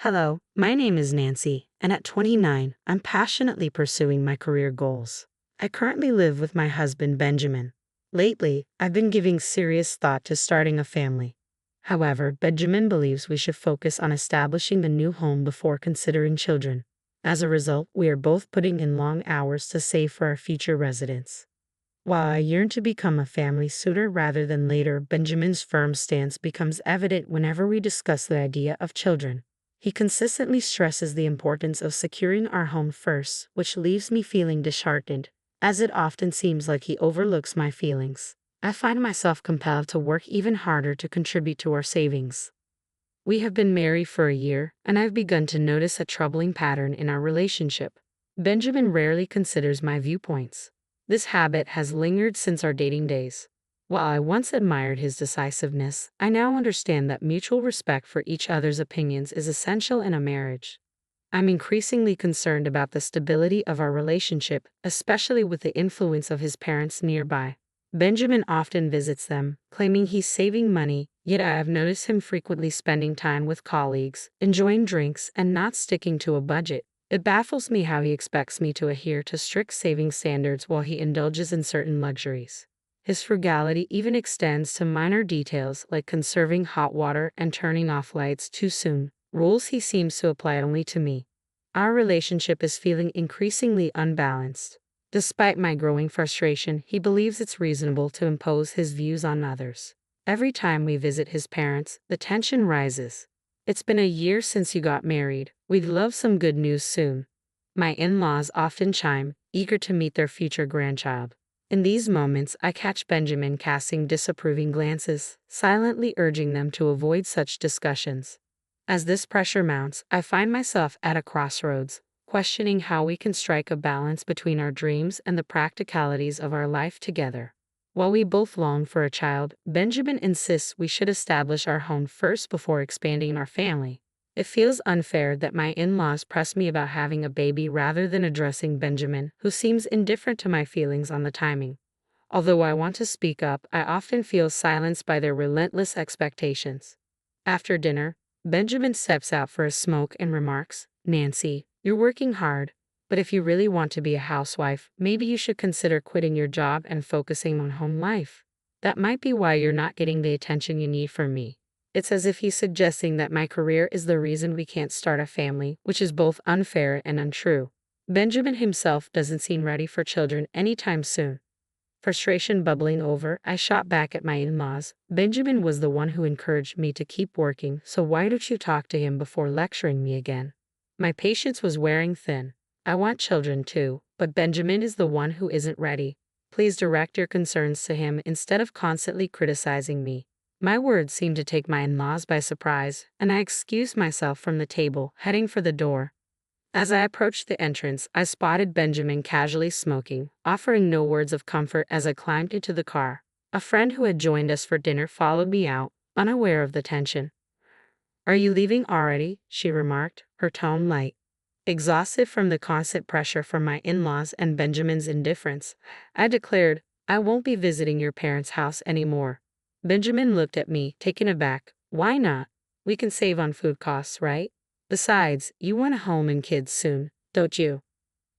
Hello, my name is Nancy, and at 29, I'm passionately pursuing my career goals. I currently live with my husband, Benjamin. Lately, I've been giving serious thought to starting a family. However, Benjamin believes we should focus on establishing a new home before considering children. As a result, we are both putting in long hours to save for our future residence. While I yearn to become a family sooner rather than later, Benjamin's firm stance becomes evident whenever we discuss the idea of children. He consistently stresses the importance of securing our home first, which leaves me feeling disheartened, as it often seems like he overlooks my feelings. I find myself compelled to work even harder to contribute to our savings. We have been married for a year, and I've begun to notice a troubling pattern in our relationship. Benjamin rarely considers my viewpoints. This habit has lingered since our dating days. While I once admired his decisiveness, I now understand that mutual respect for each other's opinions is essential in a marriage. I'm increasingly concerned about the stability of our relationship, especially with the influence of his parents nearby. Benjamin often visits them, claiming he's saving money, yet I have noticed him frequently spending time with colleagues, enjoying drinks, and not sticking to a budget. It baffles me how he expects me to adhere to strict saving standards while he indulges in certain luxuries. His frugality even extends to minor details like conserving hot water and turning off lights too soon, rules he seems to apply only to me. Our relationship is feeling increasingly unbalanced. Despite my growing frustration, he believes it's reasonable to impose his views on others. Every time we visit his parents, the tension rises. "It's been a year since you got married. We'd love some good news soon." My in-laws often chime, eager to meet their future grandchild. In these moments, I catch Benjamin casting disapproving glances, silently urging them to avoid such discussions. As this pressure mounts, I find myself at a crossroads, questioning how we can strike a balance between our dreams and the practicalities of our life together. While we both long for a child, Benjamin insists we should establish our home first before expanding our family. It feels unfair that my in-laws press me about having a baby rather than addressing Benjamin, who seems indifferent to my feelings on the timing. Although I want to speak up, I often feel silenced by their relentless expectations. After dinner, Benjamin steps out for a smoke and remarks, "Nancy, you're working hard, but if you really want to be a housewife, maybe you should consider quitting your job and focusing on home life. That might be why you're not getting the attention you need from me." It's as if he's suggesting that my career is the reason we can't start a family, which is both unfair and untrue. Benjamin himself doesn't seem ready for children anytime soon. Frustration bubbling over, I shot back at my in-laws. "Benjamin was the one who encouraged me to keep working, so why don't you talk to him before lecturing me again?" My patience was wearing thin. I want children too, but Benjamin is the one who isn't ready. Please direct your concerns to him instead of constantly criticizing me. My words seemed to take my in-laws by surprise, and I excused myself from the table, heading for the door. As I approached the entrance, I spotted Benjamin casually smoking, offering no words of comfort as I climbed into the car. A friend who had joined us for dinner followed me out, unaware of the tension. "Are you leaving already?" she remarked, her tone light. Exhausted from the constant pressure from my in-laws and Benjamin's indifference, I declared, "I won't be visiting your parents' house anymore." Benjamin looked at me, taken aback. "Why not? We can save on food costs, right? Besides, you want a home and kids soon, don't you?"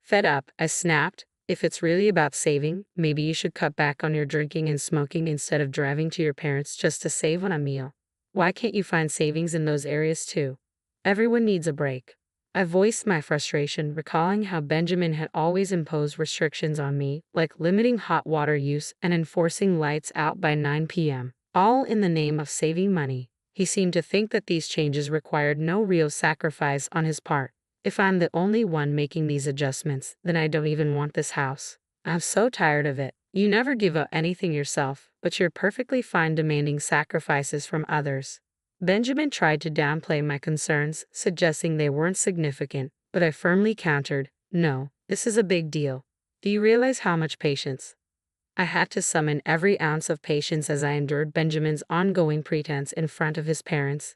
Fed up, I snapped, "If it's really about saving, maybe you should cut back on your drinking and smoking instead of driving to your parents just to save on a meal. Why can't you find savings in those areas too? Everyone needs a break." I voiced my frustration, recalling how Benjamin had always imposed restrictions on me, like limiting hot water use and enforcing lights out by 9 p.m., all in the name of saving money. He seemed to think that these changes required no real sacrifice on his part. If I'm the only one making these adjustments, then I don't even want this house. I'm so tired of it. You never give up anything yourself, but you're perfectly fine demanding sacrifices from others. Benjamin tried to downplay my concerns, suggesting they weren't significant, but I firmly countered, "No, this is a big deal. Do you realize how much patience?" I had to summon every ounce of patience as I endured Benjamin's ongoing pretense in front of his parents,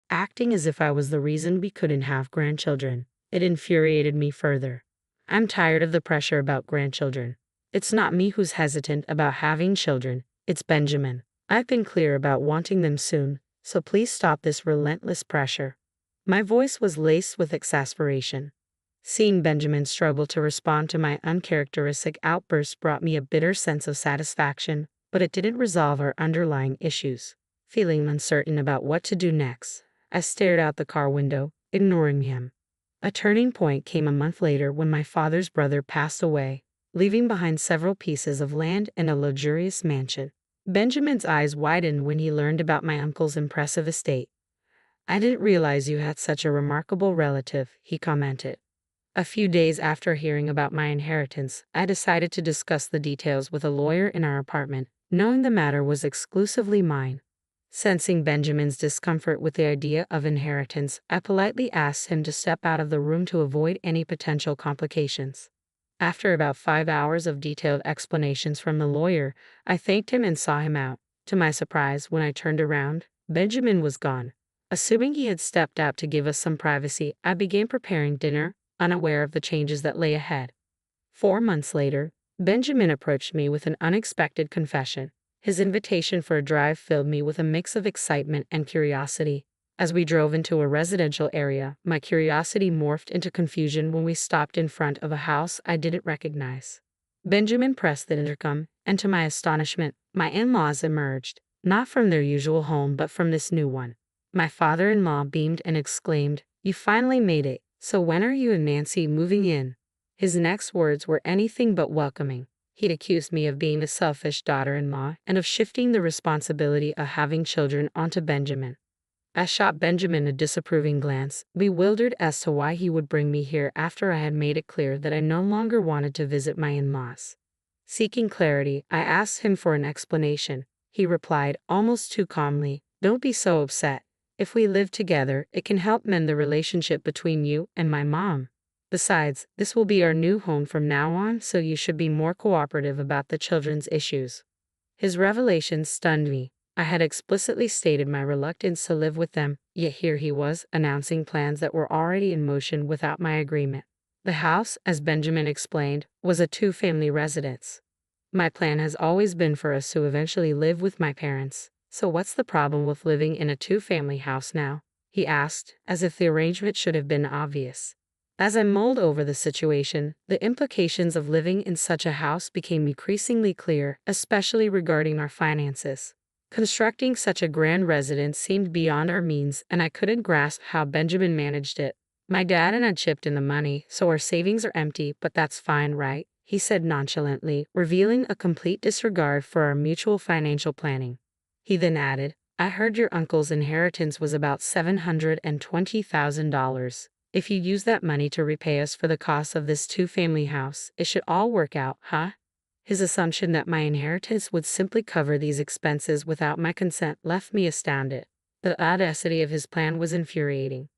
acting as if I was the reason we couldn't have grandchildren. It infuriated me further. I'm tired of the pressure about grandchildren. It's not me who's hesitant about having children, it's Benjamin. I've been clear about wanting them soon, so please stop this relentless pressure. My voice was laced with exasperation. Seeing Benjamin struggle to respond to my uncharacteristic outburst brought me a bitter sense of satisfaction, but it didn't resolve our underlying issues. Feeling uncertain about what to do next, I stared out the car window, ignoring him. A turning point came a month later when my father's brother passed away, leaving behind several pieces of land and a luxurious mansion. Benjamin's eyes widened when he learned about my uncle's impressive estate. "I didn't realize you had such a remarkable relative," he commented. A few days after hearing about my inheritance, I decided to discuss the details with a lawyer in our apartment, knowing the matter was exclusively mine. Sensing Benjamin's discomfort with the idea of inheritance, I politely asked him to step out of the room to avoid any potential complications. After about 5 hours of detailed explanations from the lawyer, I thanked him and saw him out. To my surprise, when I turned around, Benjamin was gone. Assuming he had stepped out to give us some privacy, I began preparing dinner, unaware of the changes that lay ahead. 4 months later, Benjamin approached me with an unexpected confession. His invitation for a drive filled me with a mix of excitement and curiosity. As we drove into a residential area, my curiosity morphed into confusion when we stopped in front of a house I didn't recognize. Benjamin pressed the intercom, and to my astonishment, my in-laws emerged, not from their usual home but from this new one. My father-in-law beamed and exclaimed, "You finally made it. So when are you and Nancy moving in?" His next words were anything but welcoming. He'd accused me of being a selfish daughter-in-law and of shifting the responsibility of having children onto Benjamin. I shot Benjamin a disapproving glance, bewildered as to why he would bring me here after I had made it clear that I no longer wanted to visit my in-laws. Seeking clarity, I asked him for an explanation. He replied, almost too calmly, "Don't be so upset. If we live together, it can help mend the relationship between you and my mom. Besides, this will be our new home from now on, so you should be more cooperative about the children's issues." His revelation stunned me. I had explicitly stated my reluctance to live with them, yet here he was, announcing plans that were already in motion without my agreement. The house, as Benjamin explained, was a two-family residence. "My plan has always been for us to eventually live with my parents. So what's the problem with living in a two-family house now?" he asked, as if the arrangement should have been obvious. As I mulled over the situation, the implications of living in such a house became increasingly clear, especially regarding our finances. Constructing such a grand residence seemed beyond our means, and I couldn't grasp how Benjamin managed it. "My dad and I chipped in the money, so our savings are empty, but that's fine, right?" he said nonchalantly, revealing a complete disregard for our mutual financial planning. He then added, "I heard your uncle's inheritance was about $720,000. If you use that money to repay us for the cost of this two-family house, it should all work out, huh?" His assumption that my inheritance would simply cover these expenses without my consent left me astounded. The audacity of his plan was infuriating.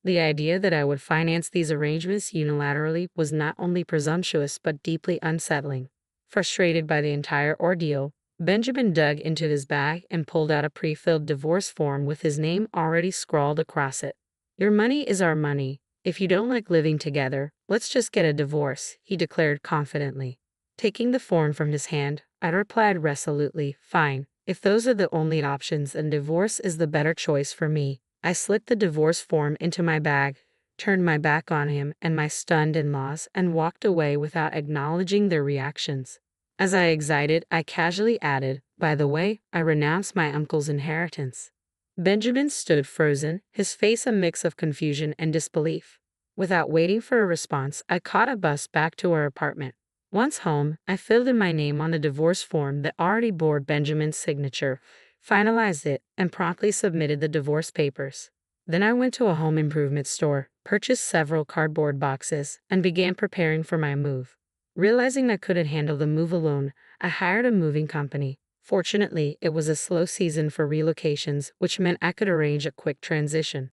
The idea that I would finance these arrangements unilaterally was not only presumptuous but deeply unsettling. Frustrated by the entire ordeal, Benjamin dug into his bag and pulled out a pre-filled divorce form with his name already scrawled across it. "Your money is our money. If you don't like living together, let's just get a divorce," he declared confidently. Taking the form from his hand, I replied resolutely, "Fine. If those are the only options, then divorce is the better choice for me." I slipped the divorce form into my bag, turned my back on him and my stunned in-laws, and walked away without acknowledging their reactions. As I exited, I casually added, "By the way, I renounced my uncle's inheritance." Benjamin stood frozen, his face a mix of confusion and disbelief. Without waiting for a response, I caught a bus back to our apartment. Once home, I filled in my name on the divorce form that already bore Benjamin's signature, finalized it, and promptly submitted the divorce papers. Then I went to a home improvement store, purchased several cardboard boxes, and began preparing for my move. Realizing I couldn't handle the move alone, I hired a moving company. Fortunately, it was a slow season for relocations, which meant I could arrange a quick transition.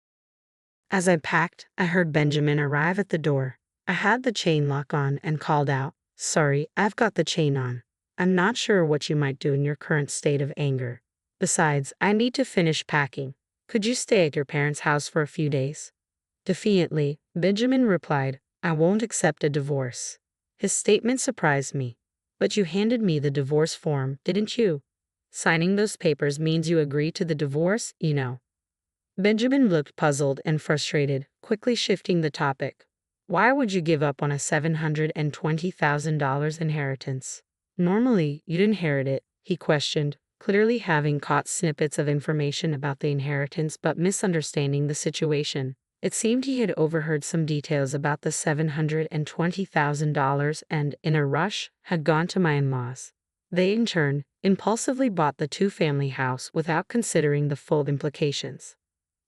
As I packed, I heard Benjamin arrive at the door. I had the chain lock on and called out, "Sorry, I've got the chain on. I'm not sure what you might do in your current state of anger. Besides, I need to finish packing. Could you stay at your parents' house for a few days?" Defiantly, Benjamin replied, "I won't accept a divorce." His statement surprised me. "But you handed me the divorce form, didn't you? Signing those papers means you agree to the divorce, you know." Benjamin looked puzzled and frustrated, quickly shifting the topic. Why would you give up on a $720,000 inheritance? Normally, you'd inherit it, he questioned, clearly having caught snippets of information about the inheritance but misunderstanding the situation. It seemed he had overheard some details about the $720,000 and, in a rush, had gone to my in-laws. They, in turn, impulsively bought the two-family house without considering the full implications.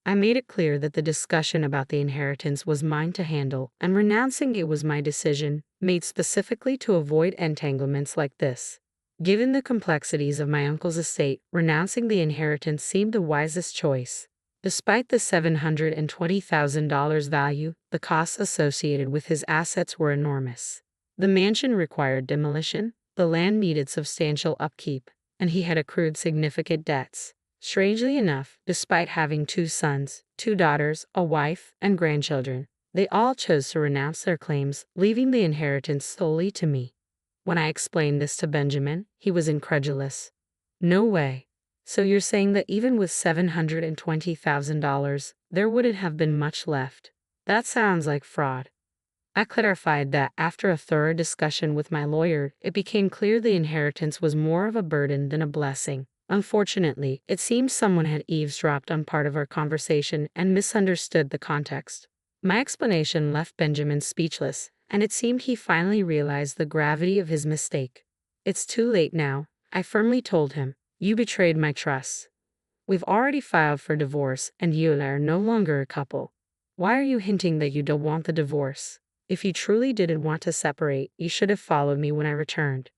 I made it clear that the discussion about the inheritance was mine to handle, and renouncing it was my decision, made specifically to avoid entanglements like this. Given the complexities of my uncle's estate, renouncing the inheritance seemed the wisest choice. Despite the $720,000 value, the costs associated with his assets were enormous. The mansion required demolition, the land needed substantial upkeep, and he had accrued significant debts. Strangely enough, despite having 2 sons, 2 daughters, a wife, and grandchildren, they all chose to renounce their claims, leaving the inheritance solely to me. When I explained this to Benjamin, he was incredulous. No way. So you're saying that even with $720,000, there wouldn't have been much left? That sounds like fraud. I clarified that after a thorough discussion with my lawyer, it became clear the inheritance was more of a burden than a blessing. Unfortunately, it seemed someone had eavesdropped on part of our conversation and misunderstood the context. My explanation left Benjamin speechless, and it seemed he finally realized the gravity of his mistake. It's too late now, I firmly told him. You betrayed my trust. We've already filed for divorce, and you and I are no longer a couple. Why are you hinting that you don't want the divorce? If you truly didn't want to separate, you should have followed me when I returned.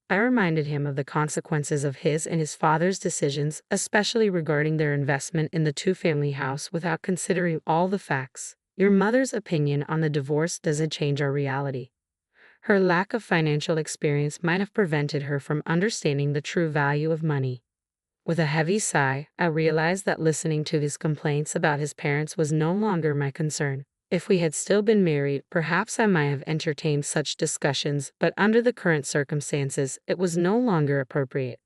I reminded him of the consequences of his and his father's decisions, especially regarding their investment in the two-family house, without considering all the facts. Your mother's opinion on the divorce doesn't change our reality. Her lack of financial experience might have prevented her from understanding the true value of money. With a heavy sigh, I realized that listening to his complaints about his parents was no longer my concern. If we had still been married, perhaps I might have entertained such discussions, but under the current circumstances, it was no longer appropriate.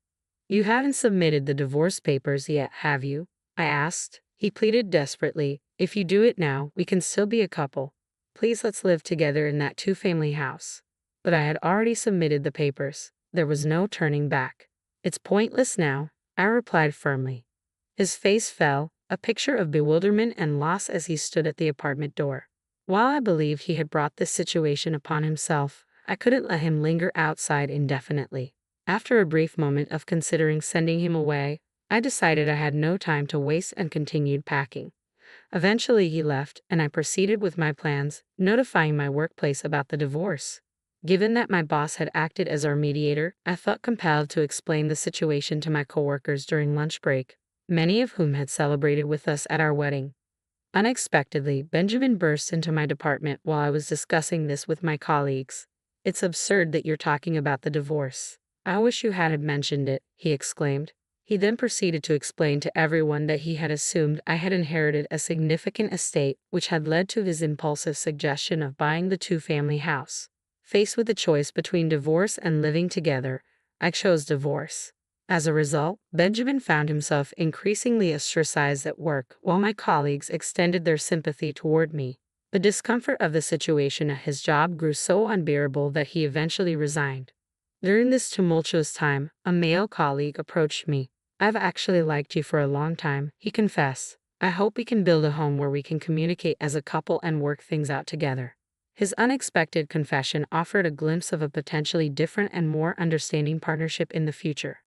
You haven't submitted the divorce papers yet, have you? I asked. He pleaded desperately. If you do it now, we can still be a couple. Please, let's live together in that two-family house. But I had already submitted the papers. There was no turning back. It's pointless now, I replied firmly. His face fell, a picture of bewilderment and loss as he stood at the apartment door. While I believed he had brought this situation upon himself, I couldn't let him linger outside indefinitely. After a brief moment of considering sending him away, I decided I had no time to waste and continued packing. Eventually he left, and I proceeded with my plans, notifying my workplace about the divorce. Given that my boss had acted as our mediator, I felt compelled to explain the situation to my coworkers during lunch break, many of whom had celebrated with us at our wedding. Unexpectedly, Benjamin burst into my department while I was discussing this with my colleagues. It's absurd that you're talking about the divorce. I wish you hadn't mentioned it, he exclaimed. He then proceeded to explain to everyone that he had assumed I had inherited a significant estate, which had led to his impulsive suggestion of buying the two-family house. Faced with the choice between divorce and living together, I chose divorce. As a result, Benjamin found himself increasingly ostracized at work, while my colleagues extended their sympathy toward me. The discomfort of the situation at his job grew so unbearable that he eventually resigned. During this tumultuous time, a male colleague approached me. I've actually liked you for a long time, he confessed. I hope we can build a home where we can communicate as a couple and work things out together. His unexpected confession offered a glimpse of a potentially different and more understanding partnership in the future.